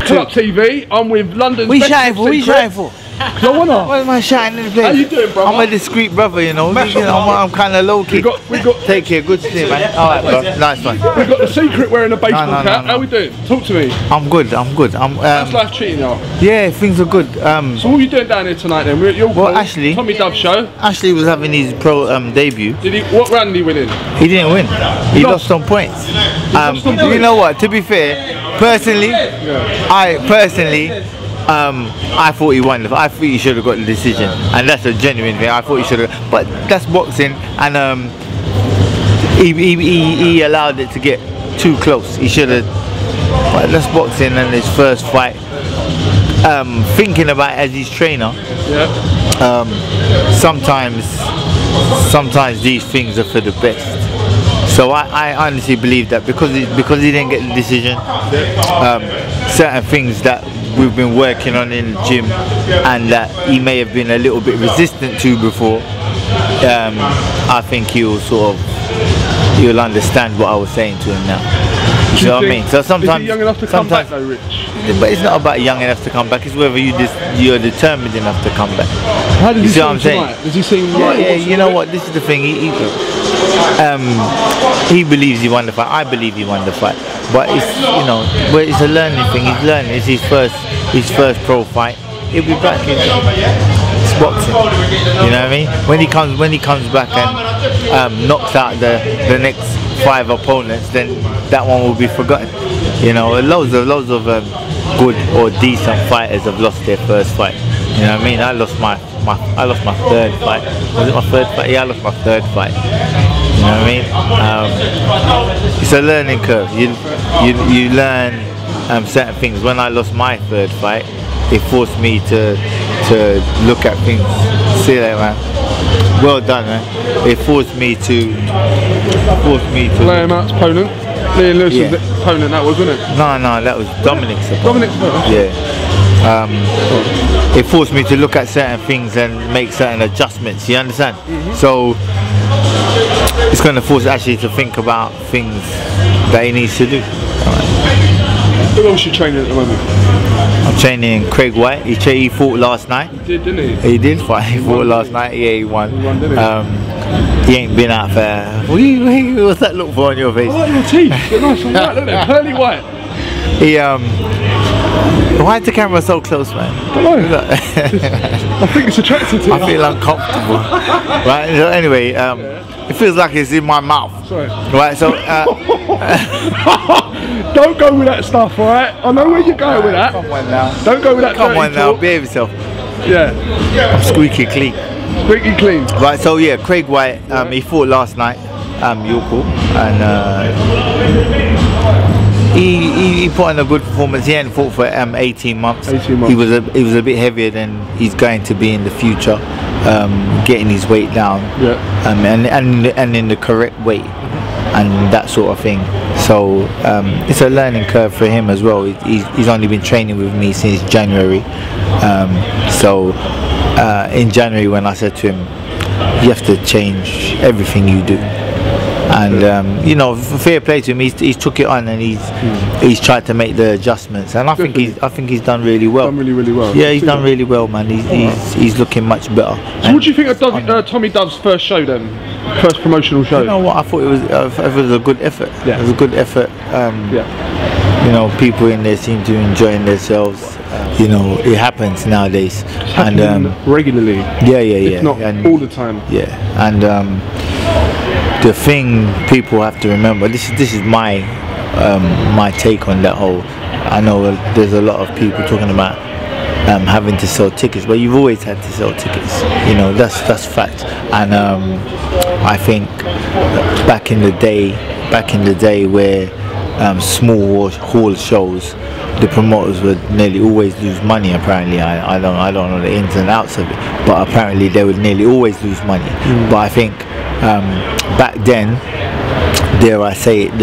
Knuckle-up TV. I'm with London's What are you best shouting for? What are you shouting for? Cause I wanna. What am I shouting in the place? How you doing, brother? I'm a discreet brother, you know. I'm kind of low key. We got. Take care. Good to see you, man. All right, bro. Nice one. We got the secret wearing a baseball cap. No. How we doing? Talk to me. I'm good. How's life treating you? Yeah, things are good. So what are you doing down here tonight then? We're at your Ashley. Tommy Dove show. Ashley was having his pro debut. Did he? What round did he win in? He didn't win. He lost on points. You know what? To be fair, personally, I thought he won. I thought he should have got the decision, and that's a genuine thing. I thought he should have, but that's boxing, and he allowed it to get too close. He should have. But that's boxing, and his first fight. Thinking about it as his trainer. Yeah. Sometimes these things are for the best. So I honestly believe that because he didn't get the decision, certain things that we've been working on in the gym and that he may have been a little bit resistant to before, I think he'll understand what I was saying to him now. You know what I mean? So sometimes, is he young enough to come back though, Rich? But it's not about young enough to come back. It's whether you're determined enough to come back. How did you he see what I'm saying? Does he seem yeah, you know what? This is the thing. He believes he won the fight. I believe he won the fight. But it's it's a learning thing. He's learning. It's his first pro fight. He'll be back in boxing. You know what I mean? When he comes back and knocks out the next 5 opponents, then that one will be forgotten. You know, loads of good or decent fighters have lost their first fight. You know what I mean? I lost my third fight. Was it my third fight? Yeah, I lost my third fight. You know what I mean? It's a learning curve. You learn certain things. When I lost my third fight, it forced me to look at things. See you later, man. Well done, man. It forced me to lay him out's opponent. Leon Lewis's opponent, that was, wasn't it? No, that was Dominic's opponent. Dominic's opponent? Yeah. It forced me to look at certain things and make certain adjustments. You understand? So it's going to force Ashley to think about things that he needs to do. Who else are you training at the moment? I'm training Craig White. He fought last night. He did, didn't he? He did fight. He fought last night. Yeah, he won. He won, didn't he? He ain't been out there. What's that look for on your face? I like your teeth. They're nice and white, look at them. Pearly white. Why is the camera so close, man? I don't know. I think it's attractive to you. I feel uncomfortable. Right. So anyway, it feels like it's in my mouth. Sorry. Right. So. Don't go with that stuff, alright? I know where you're going with that. Come on now. Don't go with that. Come on now. Behave yourself. Yeah. I'm squeaky clean. Squeaky clean. Right. So yeah, Craig White. He fought last night. Yoko, and he put in a good performance. He hadn't fought for 18 months. 18 months. He was a bit heavier than he's going to be in the future, getting his weight down, and in the correct weight, and that sort of thing. So it's a learning curve for him as well. He's only been training with me since January. In January, when I said to him, you have to change everything you do. And fair play to him. He's took it on and he's tried to make the adjustments. And I think he's done really well. Done really well. Yeah, he's done really well, man. He's looking much better. So what do you think of Tommy Dove's first show then? First promotional show? You know what? I thought it was a good effort. Yeah. It was a good effort. You know, people in there seem to be enjoying themselves. It happens nowadays. It's happening regularly. Yeah. If not all the time. Yeah, and the thing people have to remember. This is my take on that whole. I know there's a lot of people talking about having to sell tickets, but you've always had to sell tickets. That's fact. And I think back in the day where small hall shows, the promoters would nearly always lose money. Apparently, I don't know the ins and outs of it, but apparently they would nearly always lose money. But I think back then, dare I say it,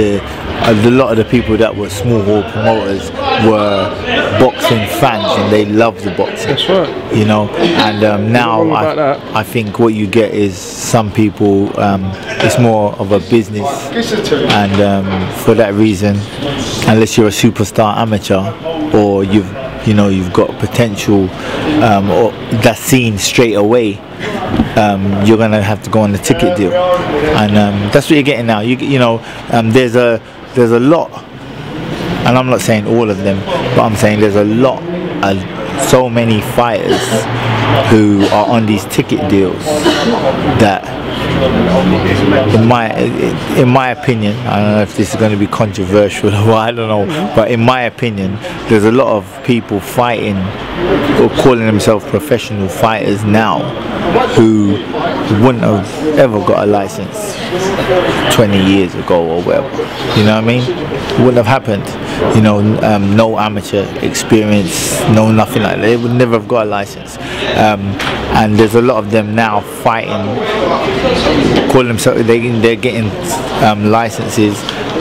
a lot of the people that were small hall promoters were boxing fans and they loved the boxing. That's right. And now I think what you get is some people, it's more of a business, and for that reason, unless you're a superstar amateur, or you've got potential, or that's seen straight away, you're gonna have to go on the ticket deal, and that's what you're getting now. There's a lot, and I'm not saying all of them, but I'm saying there's a lot, so many fighters who are on these ticket deals that, in my opinion, I don't know if this is going to be controversial or I don't know, but in my opinion, there's a lot of people fighting or calling themselves professional fighters now who wouldn't have ever got a license 20 years ago or whatever. You know what I mean? It wouldn't have happened. No amateur experience, no nothing like that. They would never have got a license. And there's a lot of them now fighting, calling themselves, they're getting licenses,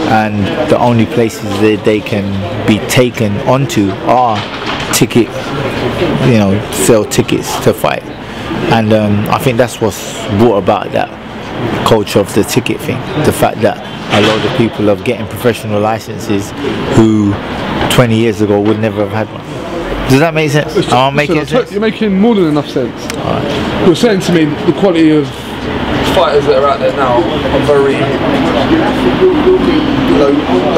and the only places that they can be taken onto are ticket, sell tickets to fight. And I think that's what's brought about that culture of the ticket thing, the fact that a lot of people are getting professional licenses who 20 years ago would never have had one. Does that make sense? Am I making sense? You're making more than enough sense. Right. You're saying to me the quality of fighters that are out there now are very low.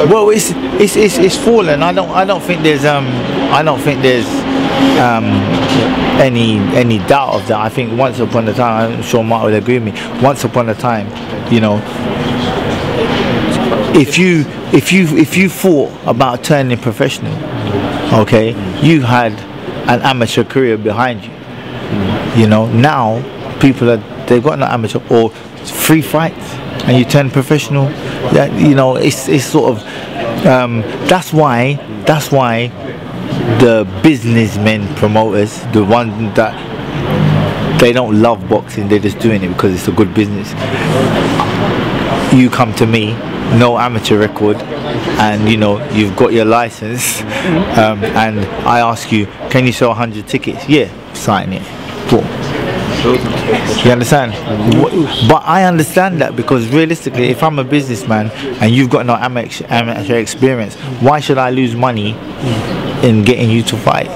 Well, it's fallen. I don't think there's any doubt of that. I think once upon a time, I'm sure Mark would agree with me. Once upon a time, if you thought about turning professional, okay, you had an amateur career behind you. Now they've got no amateur or 3 fights, and you turn professional. That it's sort of that's why the businessmen, promoters, the ones that they don't love boxing, they're just doing it because it's a good business. You come to me, no amateur record, and you've got your license, and I ask you, can you sell 100 tickets? Yeah, sign it. Cool. You understand? But I understand that, because realistically, if I'm a businessman and you've got no amateur experience, why should I lose money in getting you to fight,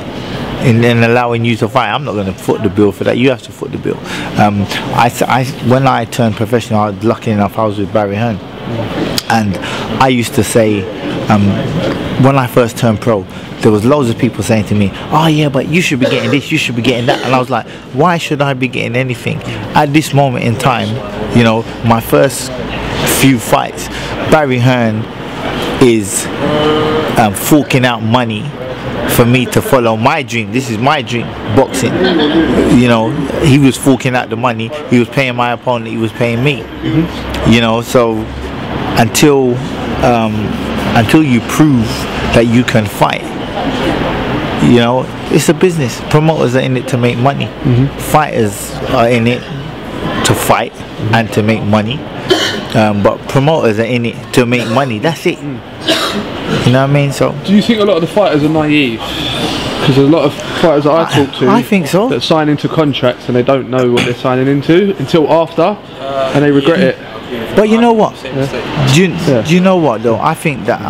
in allowing you to fight? I'm not going to foot the bill for that. You have to foot the bill. When I turned professional, I was lucky enough, I was with Barry Hearn, and I used to say, when I first turned pro, there was loads of people saying to me, oh yeah, but you should be getting this, you should be getting that. And I was like, why should I be getting anything? At this moment in time, my first few fights, Barry Hearn is forking out money for me to follow my dream. This is my dream, boxing. He was forking out the money, he was paying my opponent, he was paying me. So until you prove that you can fight, it's a business. Promoters are in it to make money. Fighters are in it to fight and to make money, but promoters are in it to make money. That's it. You know what I mean? So do you think a lot of the fighters are naive? Because a lot of fighters that I talk to, I think so, that sign into contracts and they don't know what they're signing into until after, and they regret it. But you know what? Do you know what though? I think that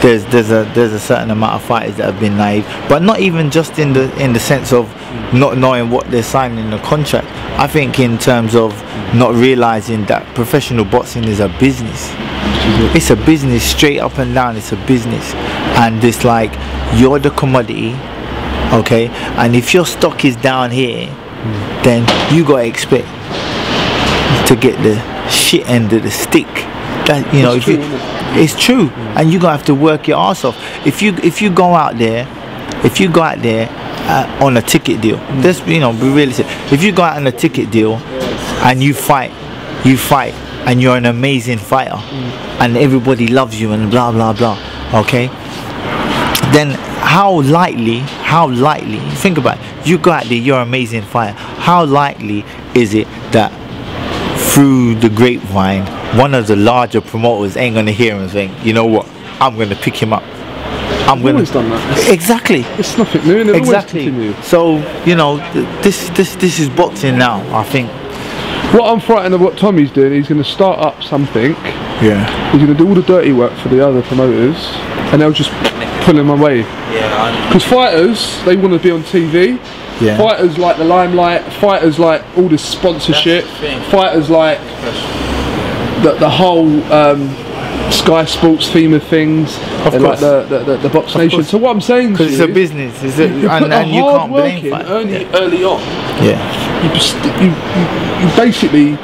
there's a certain amount of fighters that have been naive, but not even just in the sense of not knowing what they're signing in the contract. I think in terms of not realizing that professional boxing is a business. It's a business, straight up and down. It's a business, and it's like you're the commodity, okay? And if your stock is down here, then you gotta expect to get the shit end of the stick. That it's true, and you're gonna have to work your ass off. If you go out there on a ticket deal, let's be realistic. If you go out on a ticket deal and you fight, and you're an amazing fighter, and everybody loves you and blah blah blah, okay? Then how likely? Think about it. You go out there, you're an amazing fighter. How likely is it that through the grapevine, one of the larger promoters ain't gonna hear him saying, you know what, I'm gonna pick him up. Always done that. Exactly. It's nothing new. Exactly. So this is boxing now. I think. What I'm frightened of what Tommy's doing, he's going to start up something Yeah. He's going to do all the dirty work for the other promoters, and they'll just pull him away. Yeah. Because fighters, they want to be on TV. Yeah. Fighters like the limelight. Fighters like all this sponsorship. Fighters like the whole Sky Sports theme of things. Of like course. the Box Nation. So what I'm saying, because it's a business, and you can't blame fighters. Early on. Yeah. You basically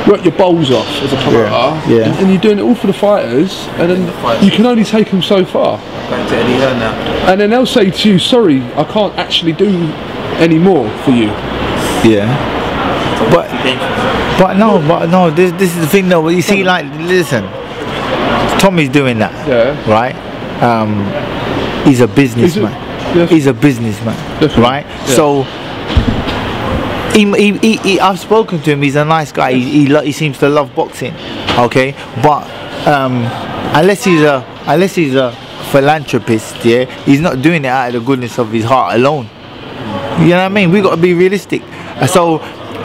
work your bowls off as a promoter, and you're doing it all for the fighters, and then you can only take them so far. And then they'll say to you, sorry, I can't actually do any more for you. Yeah. But no, this is the thing though. You see, like, listen, Tommy's doing that, right? He's a businessman. He's a businessman, right? Yeah. So I've spoken to him. He's a nice guy. He seems to love boxing. Okay, but unless he's a philanthropist, he's not doing it out of the goodness of his heart alone. You know what I mean? We got to be realistic. So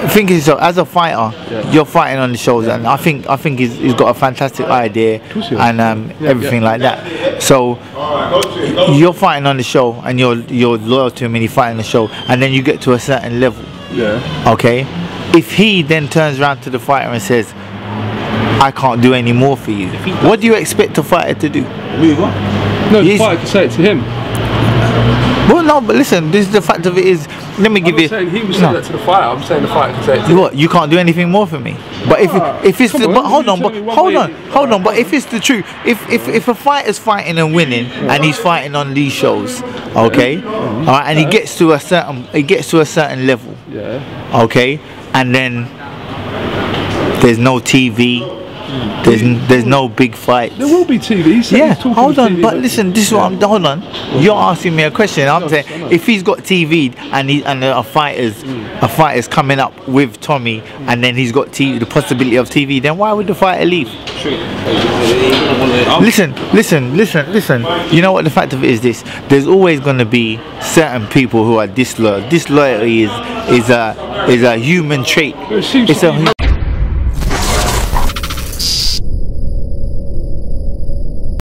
thinking so, as a fighter, you're fighting on the shows, and I think he's got a fantastic idea and everything like that. So you're fighting on the show, and you're loyal to him, and you fight on the show, and then you get to a certain level. Okay. If he then turns around to the fighter and says, "I can't do any more for you," what do you expect the fighter to do? No, the fighter can say it to him. Well, no, but listen, this is the fact of it is. Let me give you. Saying he was saying that to the fighter. I'm saying the fighter can say it to him. What? You can't do anything more for me. But if it's the, but hold on. But if it's the truth, if a fighter's fighting and winning, and he's fighting on these shows, okay, all right, and he gets to a certain level, okay, and then there's no TV. There's no big fights. There will be TV. So hold on, but listen, this is what I'm. Hold on, you're asking me a question. I'm saying if he's got TV and a fighter's coming up with Tommy, and then he's got the possibility of TV, then why would the fighter leave? Listen. You know what the fact of it is? This there's always going to be certain people who are disloyal. Disloyalty is a human trait. It's a